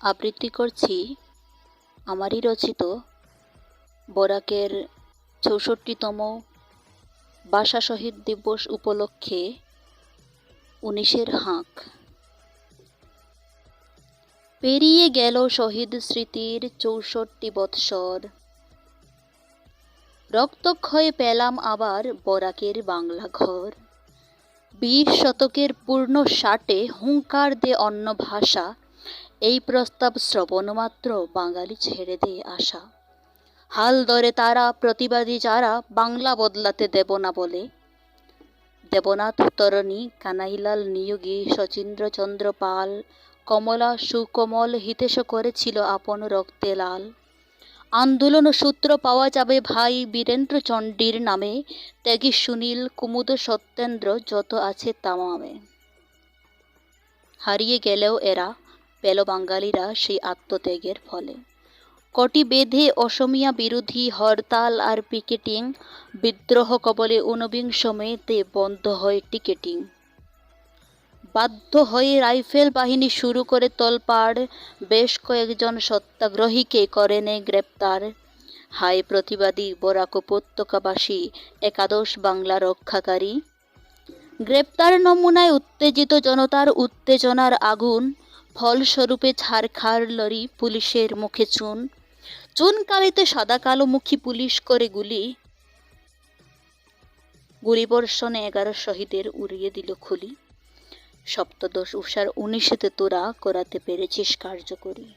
আবৃত্তি করছি আমারই রচিত বরাকের ৬৪তম ভাষা শহীদ দিবস উপলক্ষে ১৯-এর হাঁক। পেরিয়ে গেল শহীদ স্মৃতির ৬৪ বৎসর, রক্তক্ষয়ে পেলাম আবার বরাকের বাংলা ঘর। ২০ শতকের পূর্ণ ৬০-এ হুঙ্কার দে অন্য ভাষা, এই প্রস্তাব শ্রবণ মাত্র বাঙালি ছেড়ে দে আশা। হাল ধরে তারা প্রতিবাদী যারা বাংলা বদলাতে দেব না বলে, দেবনাথ তরণী, কানাইলাল নিয়োগী, শচীন্দ্রচন্দ্র পাল, কমলা সুকোমল হিতেশ করেছিল আপন রক্তে লাল। আন্দোলন সূত্র পাওয়া যাবে ভাই বীরেন্দ্র চণ্ডীর নামে, ত্যাগী সুনীল, কুমুদ সত্যেন্দ্র, যত আছে তামামে। হারিয়ে গেলেও এরা পেল বাঙালিরা সেই আত্মত্যাগের ফলে। কটি বেঁধে অসমিয়া বিরোধী হরতাল আর পিকেটিং, বিদ্রোহ কবলে ১৯ মেতে বন্ধ হয় টিকেটিং। বাধ্য হয়ে রাইফেল বাহিনী শুরু করে তোলপাড়, বেশ কয়েকজন সত্যাগ্রহীকে করে নেয় গ্রেপ্তার। হায় প্রতিবাদী বরাক উপত্যকাবাসী, একাদশ বাংলা রক্ষাকারী। গ্রেপ্তার নমুনায় উত্তেজিত জনতার উত্তেজনার আগুন, ফলস্বরূপে ছারখার লরি, পুলিশের মুখে চুন। চুনকালিতে সাদা কালো মুখী পুলিশ করে গুলি, গুলিবর্ষণে ১১ শহীদের উড়িয়ে দিল খুলি। সপ্তদশ উষার ১৯-তে তোরা করাতে পেরেছিস কার্যকরী।